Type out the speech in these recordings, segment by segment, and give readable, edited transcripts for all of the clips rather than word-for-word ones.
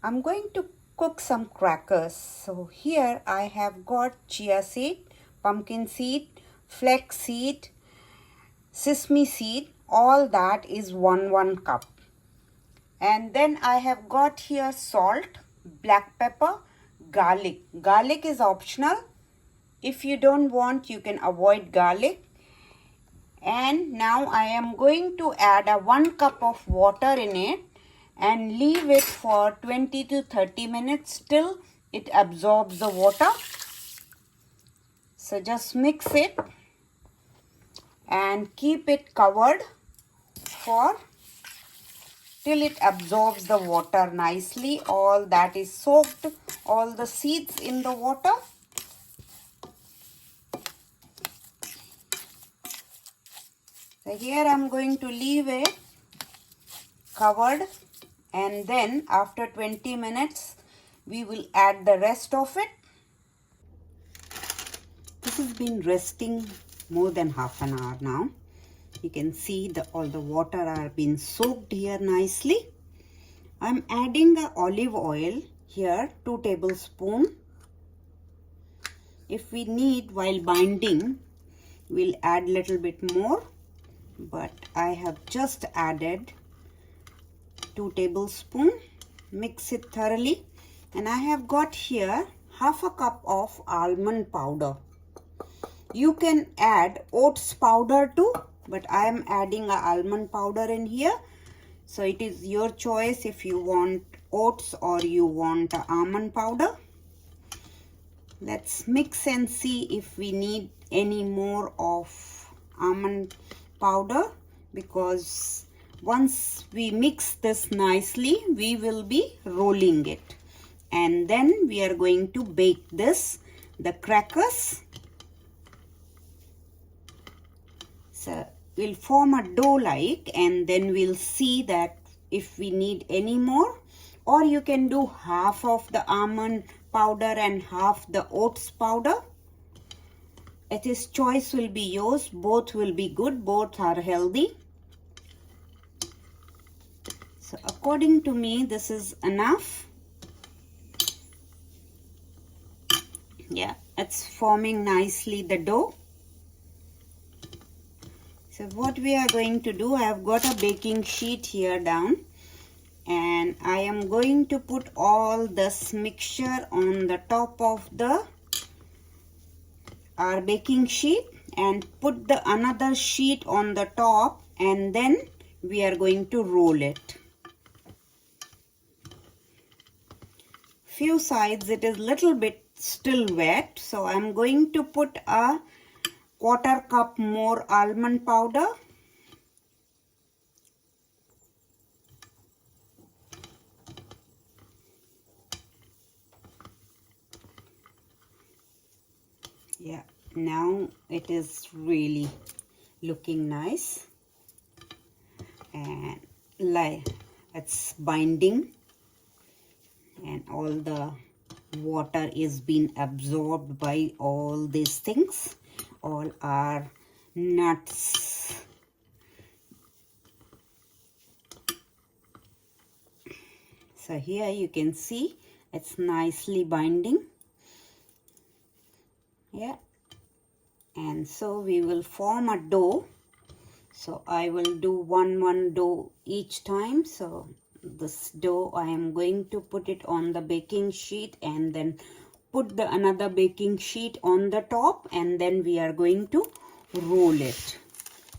I'm going to cook some crackers. So here I have got chia seed, pumpkin seed, flax seed, sesame seed. All that is 1 cup. And then I have got here salt, black pepper, garlic. Garlic is optional. If you don't want, you can avoid garlic. And now I am going to add a 1 cup of water in it and leave it for 20 to 30 minutes till it absorbs the water. So just mix it and keep it covered for till it absorbs the water nicely. All that is soaked, all the seeds in the water. So here I'm going to leave it covered, and then after 20 minutes we will add the rest of it. This has been resting more than half an hour now. You can see all the water are being soaked here nicely. I'm adding the olive oil here, 2 tablespoons. If we need while binding, we'll add little bit more, but I have just added 2 tablespoons. Mix it thoroughly, and I have got here half a cup of almond powder. You can add oats powder too, but I am adding a almond powder in here. So it is your choice if you want oats or you want almond powder. Let's mix and see if we need any more of almond powder, because once we mix this nicely, we will be rolling it. And then we are going to bake the crackers. So we'll form a dough like, and then we'll see that if we need any more, or you can do half of the almond powder and half the oats powder. It is choice will be yours. Both will be good. Both are healthy. So according to me, this is enough. Yeah, it's forming nicely the dough. So what we are going to do, I have got a baking sheet here down, and I am going to put all this mixture on the top of our baking sheet and put the another sheet on the top, and then we are going to roll it. Few sides it is little bit still wet, so I'm going to put a 1/4 cup more almond powder. Yeah, now it is really looking nice, and like it's binding, and all the water is being absorbed by all these things, all our nuts. So here you can see it's nicely binding. Yeah, and so we will form a dough. So I will do one dough each time. So this dough, I am going to put it on the baking sheet and then put the another baking sheet on the top, and then we are going to roll it.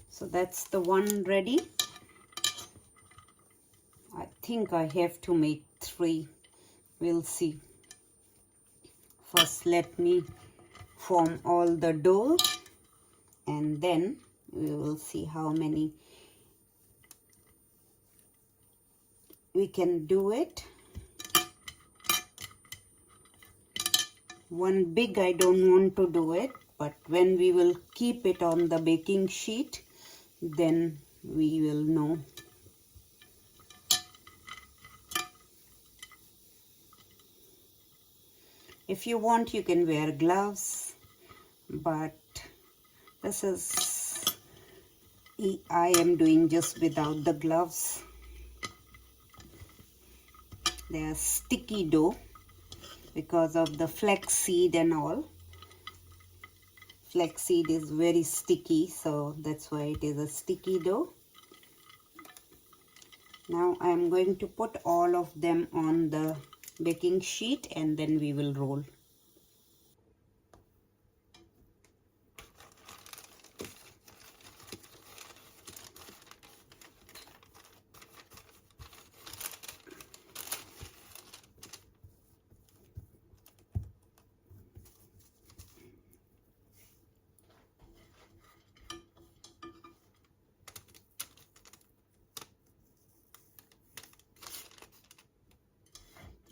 So that's the one ready. I think I have to make 3. We'll see. First let me form all the dough, and then we will see how many we can do it. One big I don't want to do it, but when we will keep it on the baking sheet, then we will know. If you want, you can wear gloves, but this is, I am doing just without the gloves. They are sticky dough because of the flax seed and all. Flax seed is very sticky, so that's why it is a sticky dough. Now I am going to put all of them on the baking sheet and then we will roll.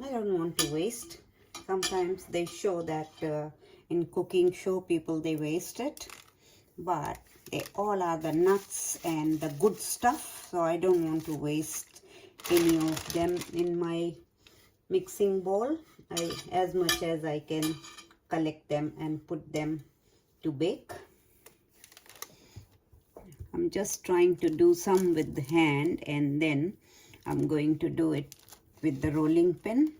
I don't want to waste. Sometimes they show that in cooking show people they waste it, but they all are the nuts and the good stuff, so I don't want to waste any of them in my mixing bowl. As much as I can collect them and put them to bake. I'm just trying to do some with the hand and then I'm going to do it with the rolling pin.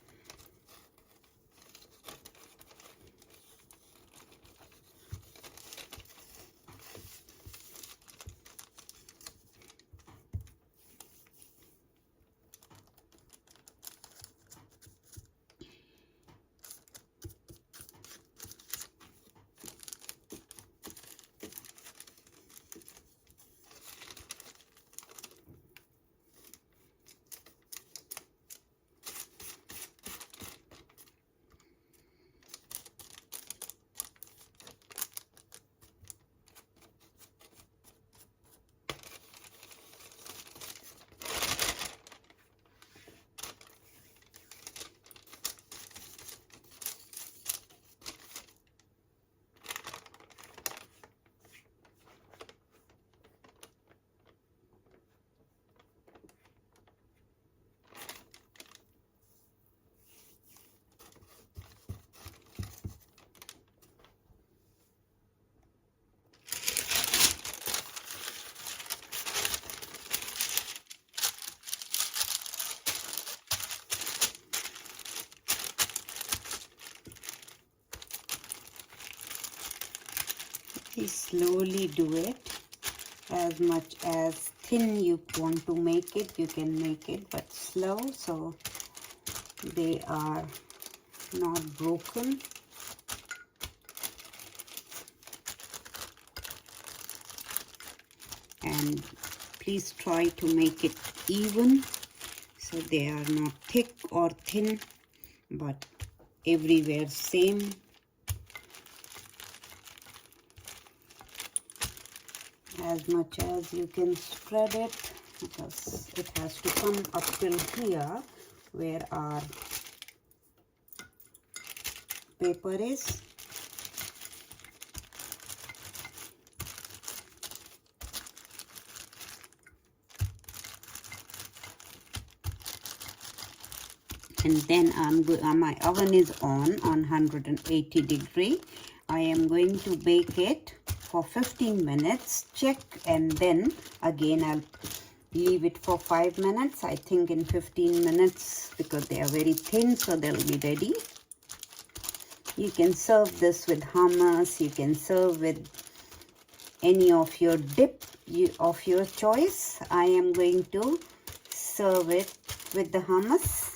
You slowly do it. As much as thin you want to make it, you can make it, but slow so they are not broken. And please try to make it even so they are not thick or thin but everywhere same. As much as you can spread it because it has to come up till here where our paper is. And then my oven is on 180 degree. I am going to bake it for 15 minutes. Check and then again I'll leave it for 5 minutes. I think in 15 minutes because they are very thin, so they'll be ready. You can serve this with hummus. You can serve with any of your dip of your choice. I am going to serve it with the hummus.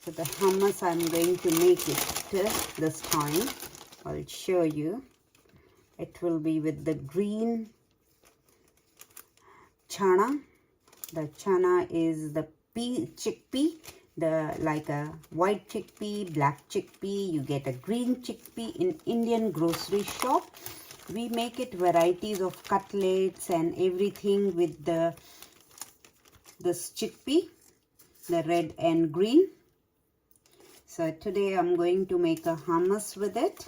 So the hummus I'm going to make it this time. I'll show you. It will be with the green chana. The chana is the chickpea, like a white chickpea, black chickpea. You get a green chickpea in Indian grocery shop. We make it varieties of cutlets and everything with this chickpea, the red and green. So today I'm going to make a hummus with it.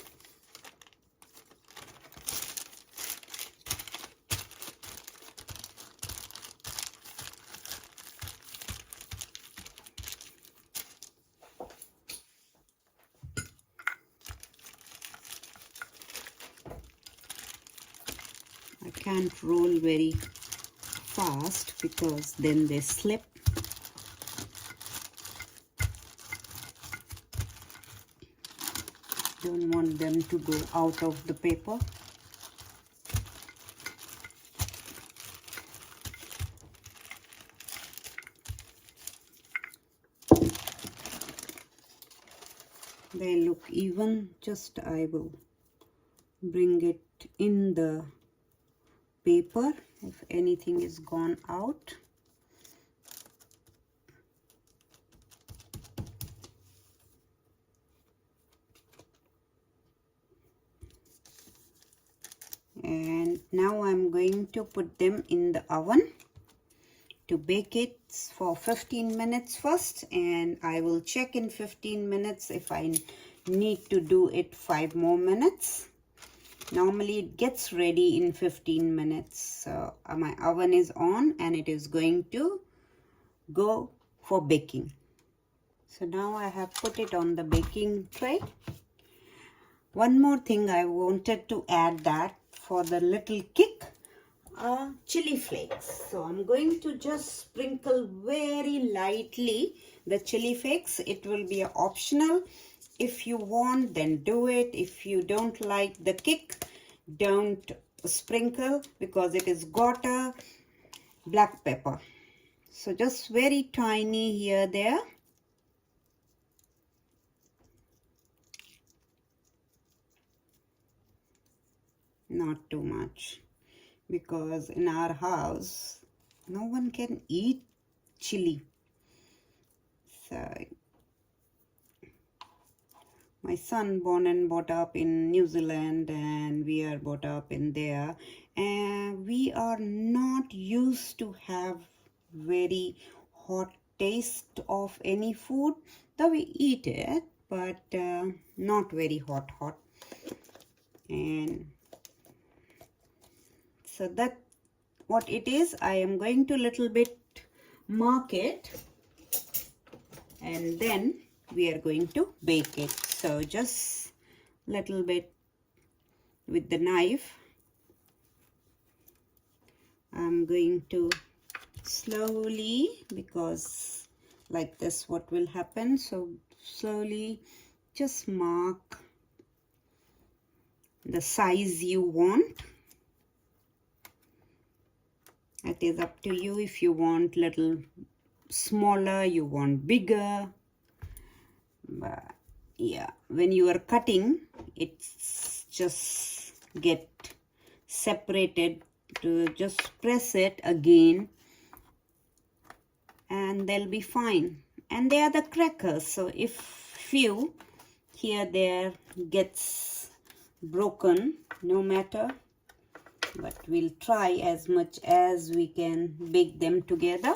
I can't roll very fast because then they slip. Don't want them to go out of the paper. They look even. Just I will bring it in the paper if anything is gone out. And now I'm going to put them in the oven to bake it for 15 minutes first, and I will check in 15 minutes if I need to do it 5 more minutes. Normally it gets ready in 15 minutes. So my oven is on and it is going to go for baking. So now I have put it on the baking tray. One more thing I wanted to add, that for the little kick, chili flakes. So I'm going to just sprinkle very lightly the chili flakes. It will be optional. If you want, then do it. If you don't like the kick, don't sprinkle because it is got a black pepper. So just very tiny here, there. Not too much, because in our house no one can eat chili. So my son born and brought up in New Zealand and we are brought up in there, and we are not used to have very hot taste of any food. Though we eat it, but not very hot. And so that what it is, I am going to little bit mark it, and then we are going to bake it. So just little bit with the knife, I'm going to slowly, because like this what will happen. So slowly just mark the size you want. It is up to you. If you want little smaller, you want bigger. But yeah, when you are cutting, it's just get separated. To just press it again and they'll be fine. And they are the crackers, so if few here there gets broken, no matter, but we'll try as much as we can bake them together.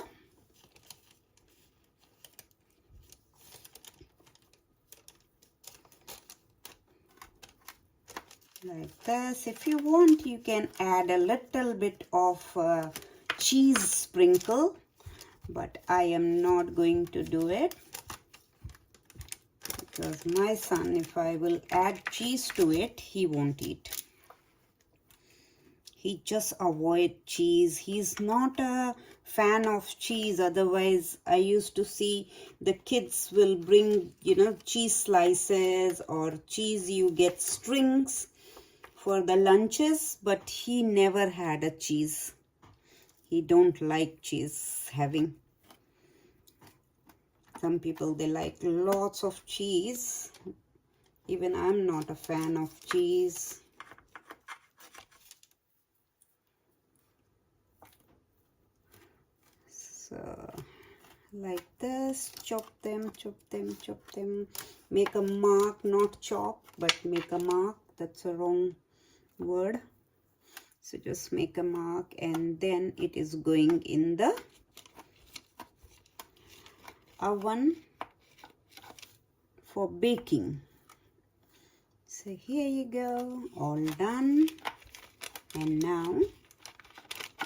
Like this. If you want, you can add a little bit of cheese sprinkle, but I am not going to do it because my son, if I will add cheese to it, he won't eat. He just avoid cheese. He's not a fan of cheese. Otherwise, I used to see the kids will bring, cheese slices or cheese, you get strings for the lunches, but he never had a cheese. He don't like cheese having. Some people, they like lots of cheese. Even I'm not a fan of cheese. So like this, chop them. Make a mark, not chop, but make a mark. That's a wrong word. So just make a mark, and then it is going in the oven for baking. So here you go, all done. And now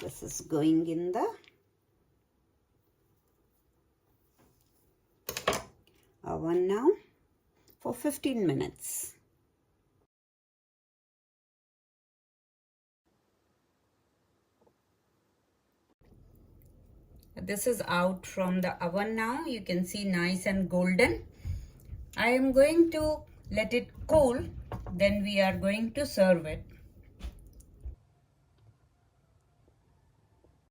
this is going in the oven now for 15 minutes. this is out from the oven now. You can see nice and golden. I am going to let it cool, then we are going to serve it.